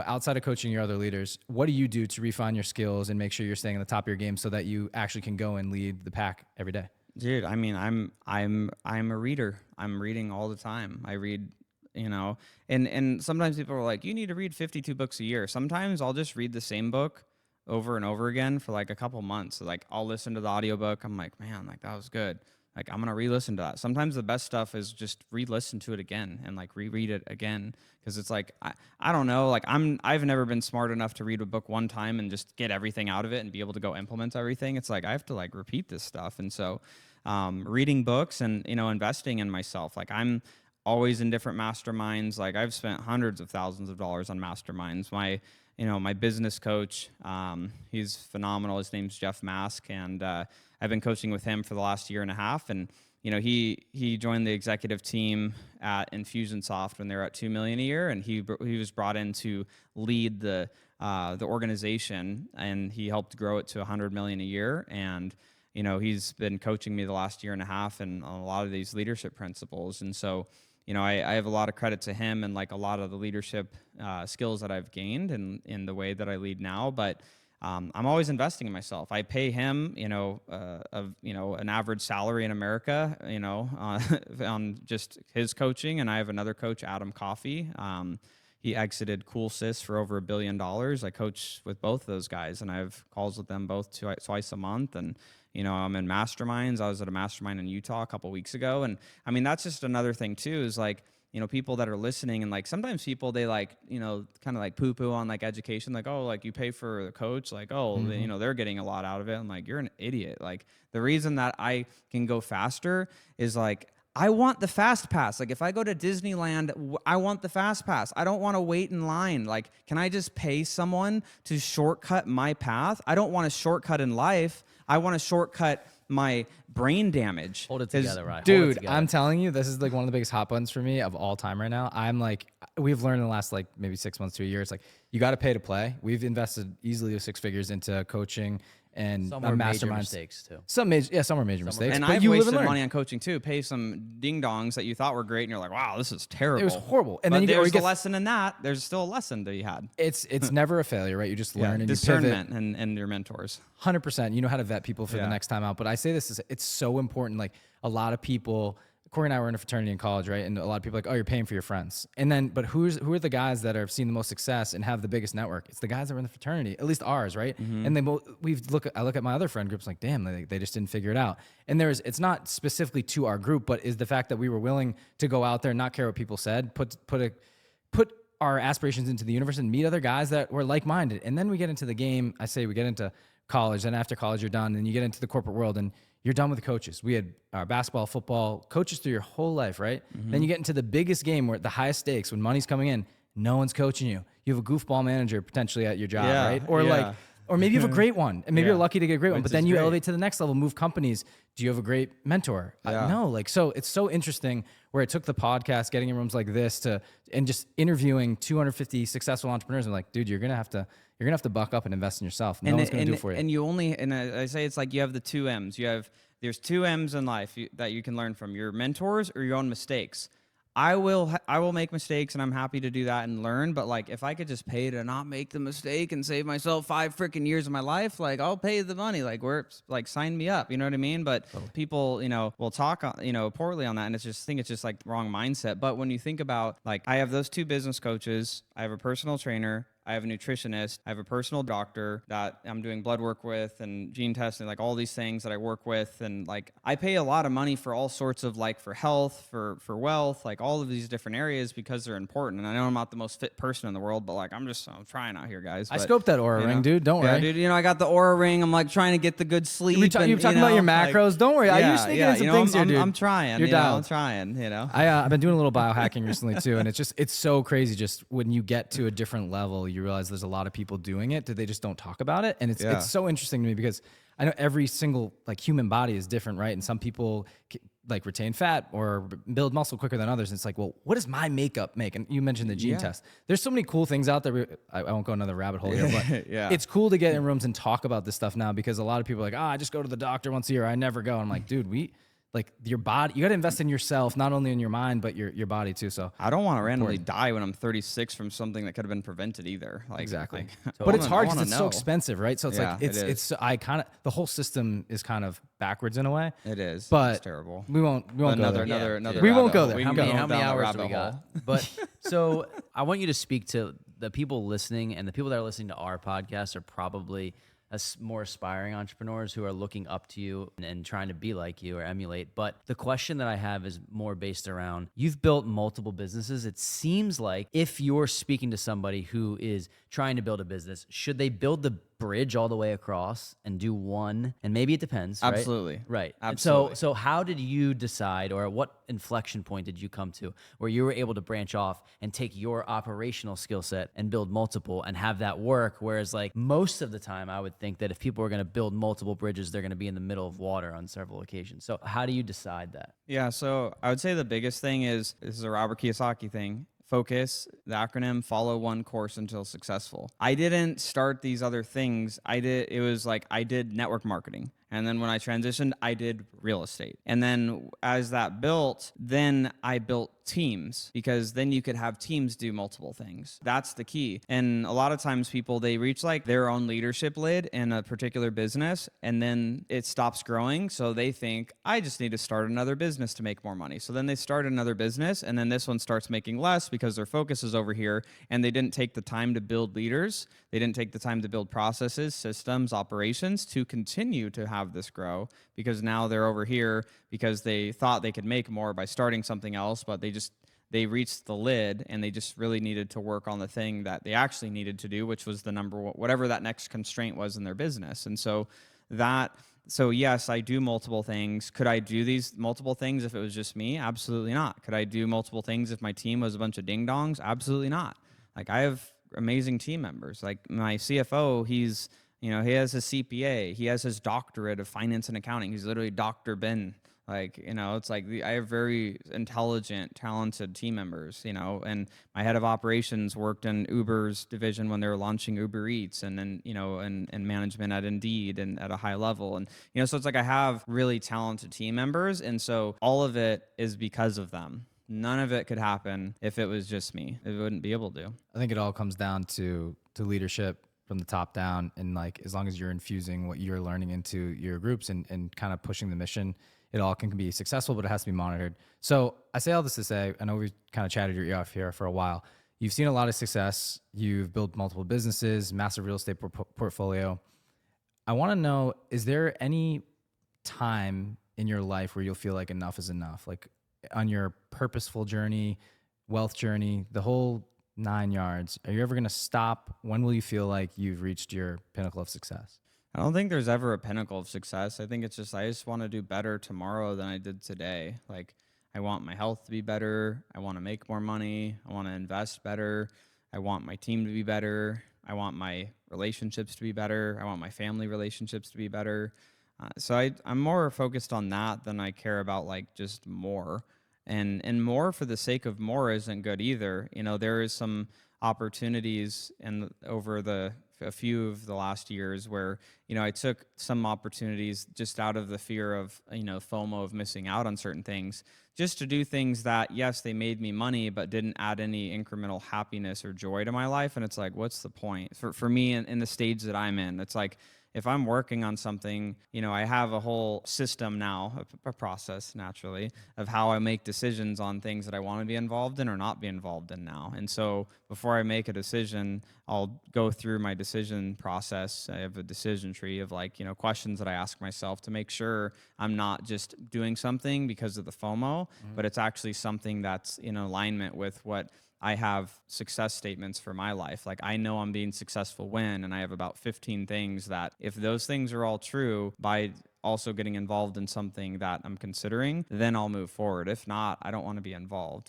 outside of coaching your other leaders, what do you do to refine your skills and make sure you're staying on the top of your game so that you actually can go and lead the pack every day? Dude, I mean, I'm a reader. I'm reading all the time. I read, and sometimes people are like, you need to read 52 books a year. Sometimes I'll just read the same book over and over again for like a couple months. Like I'll listen to the audiobook. I'm like, man, like that was good. Like I'm going to re-listen to that. Sometimes the best stuff is just re-listen to it again and like reread it again. Cause it's like, I don't know, like I've never been smart enough to read a book one time and just get everything out of it and be able to go implement everything. It's like, I have to like repeat this stuff. And so, reading books and, investing in myself, like I'm always in different masterminds. Like I've spent hundreds of thousands of dollars on masterminds. My business coach, he's phenomenal. His name's Jeff Mask, and I've been coaching with him for the last year and a half. And he joined the executive team at Infusionsoft when they were at $2 million a year, and he was brought in to lead the organization, and he helped grow it to $100 million a year. And he's been coaching me the last year and a half and a lot of these leadership principles. And so, I have a lot of credit to him and like a lot of the leadership skills that I've gained in the way that I lead now. But I'm always investing in myself. I pay him, an average salary in America, on just his coaching. And I have another coach, Adam Coffey. He exited Cool Sis for over $1 billion. I coach with both of those guys, and I have calls with them both twice a month. And I'm in masterminds. I was at a mastermind in Utah a couple weeks ago. And I mean, that's just another thing too, is like, people that are listening, and like sometimes people, they like, kind of like poo-poo on like education, like, oh, like you pay for the coach, like, oh, they're getting a lot out of it. I'm like, you're an idiot. Like the reason that I can go faster is like, I want the fast pass. Like if I go to Disneyland, I want the fast pass. I don't want to wait in line. Like, can I just pay someone to shortcut my path? I don't want a shortcut in life. I want to shortcut my brain damage. Hold it together, right? Dude, I'm telling you, this is like one of the biggest hot buttons for me of all time right now. I'm like, we've learned in the last like maybe 6 months to a year, it's like, you got to pay to play. We've invested easily 6 figures into coaching and some were major masterminds. Mistakes too. Some were major mistakes. And but I've you live wasted and learn. money on coaching too. Pay some ding dongs that you thought were great, and you're like, wow, this is terrible. It was horrible. And but then there's a lesson in that. There's still a lesson to be had. It's never a failure, right? You just learn and discernment you pivot. and your mentors. 100%. You know how to vet people for the next time out. But I say this it's so important. Like a lot of people, Corey and I were in a fraternity in college, right? And a lot of people are like, oh, you're paying for your friends. And then, but who are the guys that have seen the most success and have the biggest network? It's the guys that were in the fraternity, at least ours, right? Mm-hmm. And I look at my other friend groups like, damn, they just didn't figure it out. And it's not specifically to our group, but is the fact that we were willing to go out there and not care what people said, put our aspirations into the universe and meet other guys that were like-minded. And then we get into the game. I say we get into college, and after college you're done, and you get into the corporate world and you're done with the coaches. We had our basketball, football, coaches through your whole life, right? Mm-hmm. Then you get into the biggest game where the highest stakes, when money's coming in, no one's coaching you. You have a goofball manager potentially at your job, right? Or maybe you have a great one, and maybe you're lucky to get a great one, but then you elevate to the next level, move companies. Do you have a great mentor? No. So it's so interesting where it took the podcast, getting in rooms like this and just interviewing 250 successful entrepreneurs. I'm like, dude, you're gonna have to buck up and invest in yourself. No one's gonna do it for you. And I say it's like you have the 2 M's. There's 2 M's in life that you can learn from: your mentors or your own mistakes. I will make mistakes, and I'm happy to do that and learn. But like, if I could just pay to not make the mistake and save myself 5 freaking years of my life, like I'll pay the money. Like sign me up. You know what I mean? But people, will talk, poorly on that, and it's just like wrong mindset. But when you think about, like, I have those 2 business coaches, I have a personal trainer, I have a nutritionist, I have a personal doctor that I'm doing blood work with and gene testing, like all these things that I work with. And like, I pay a lot of money for all sorts of, like, for health, for wealth, like all of these different areas because they're important. And I know I'm not the most fit person in the world, but like, I'm trying out here, guys. I scoped that Aura ring, dude. Don't worry. Dude, I got the Aura ring. I'm like trying to get the good sleep. You're talking about your macros. Like, don't worry. I sneaking in some things here, dude. I'm trying. You're dialed. I'm trying, I've been doing a little biohacking recently too. And it's so crazy. Just when you get to a different level, you realize there's a lot of people doing it. They just don't talk about it. And it's so interesting to me because I know every single like human body is different, right? And some people like retain fat or build muscle quicker than others. And it's like, well, what does my makeup make? And you mentioned the gene test. There's so many cool things out there. I won't go another rabbit hole here, but it's cool to get in rooms and talk about this stuff now because a lot of people are like, I just go to the doctor once a year. I never go. And I'm like, dude, like your body, you got to invest in yourself, not only in your mind, but your body too. So I don't want to randomly die when I'm 36 from something that could have been prevented either. Like, exactly. like, But it's hard I because wanna it's so know. expensive, right? So it's Yeah, like, it is. it's, I kind of, the whole system is kind of backwards in a way. It is. But It's terrible. we won't go there. Another. We won't rabbit go hole. there. We How can many- go how many down the hours do we rabbit got? hole. But so I want you to speak to the people listening, and the people that are listening to our podcast are probably more aspiring entrepreneurs who are looking up to you and trying to be like you or emulate. But the question that I have is more based around, you've built multiple businesses. It seems like if you're speaking to somebody who is trying to build a business, should they build the bridge all the way across and do one? And maybe it depends, right? Absolutely. Right. Absolutely. So how did you decide, or what inflection point did you come to where you were able to branch off and take your operational skill set and build multiple and have that work? Whereas like most of the time, I would think that if people are going to build multiple bridges, they're going to be in the middle of water on several occasions. So how do you decide that? Yeah, so I would say the biggest thing is, this is a Robert Kiyosaki thing. Focus, the acronym, follow one course until successful. I didn't start these other things. I did network marketing. And then when I transitioned, I did real estate. And then as that built, then I built teams, because then you could have teams do multiple things. That's the key. And a lot of times people, they reach like their own leadership lid in a particular business, and then it stops growing. So they think, I just need to start another business to make more money. So then they start another business, and then this one starts making less because their focus is over here, and they didn't take the time to build leaders. They didn't take the time to build processes, systems, operations to continue to have this grow, because now they're over here because they thought they could make more by starting something else, but they reached the lid, and they just really needed to work on the thing that they actually needed to do, which was the number one, whatever that next constraint was in their business. And so yes, I do multiple things. Could I do these multiple things if it was just me? Absolutely not. Could I do multiple things if my team was a bunch of ding dongs? Absolutely not. Like, I have amazing team members. Like my CFO, he has his CPA, he has his doctorate of finance and accounting. He's literally Dr. Ben. Like, it's like I have very intelligent, talented team members, and my head of operations worked in Uber's division when they were launching Uber Eats, and then, and management at Indeed and at a high level. And, so it's like I have really talented team members. And so all of it is because of them. None of it could happen if it was just me. It wouldn't be able to. I think it all comes down to leadership from the top down. And like, as long as you're infusing what you're learning into your groups and kind of pushing the mission, it all can be successful, but it has to be monitored. So I say all this to say, I know we've kind of chatted your ear off here for a while. You've seen a lot of success. You've built multiple businesses, massive real estate portfolio. I want to know, is there any time in your life where you'll feel like enough is enough? Like on your purposeful journey, wealth journey, the whole 9 yards, are you ever going to stop? When will you feel like you've reached your pinnacle of success? I don't think there's ever a pinnacle of success. I think it's just, I just want to do better tomorrow than I did today. Like, I want my health to be better. I want to make more money. I want to invest better. I want my team to be better. I want my relationships to be better. I want my family relationships to be better. So I'm more focused on that than I care about like just more. And more for the sake of more isn't good either. There is some opportunities over a few of the last years where, I took some opportunities just out of the fear of, FOMO, of missing out on certain things, just to do things that, yes, they made me money, but didn't add any incremental happiness or joy to my life. And it's like, what's the point? For me, in the stage that I'm in, it's like, if I'm working on something, I have a whole system now, a process naturally, of how I make decisions on things that I want to be involved in or not be involved in now. And so before I make a decision, I'll go through my decision process. I have a decision tree of like, questions that I ask myself to make sure I'm not just doing something because of the FOMO, but it's actually something that's in alignment with what I have success statements for my life. Like, I know I'm being successful when, and I have about 15 things that if those things are all true, by also getting involved in something that I'm considering, then I'll move forward. If not, I don't want to be involved.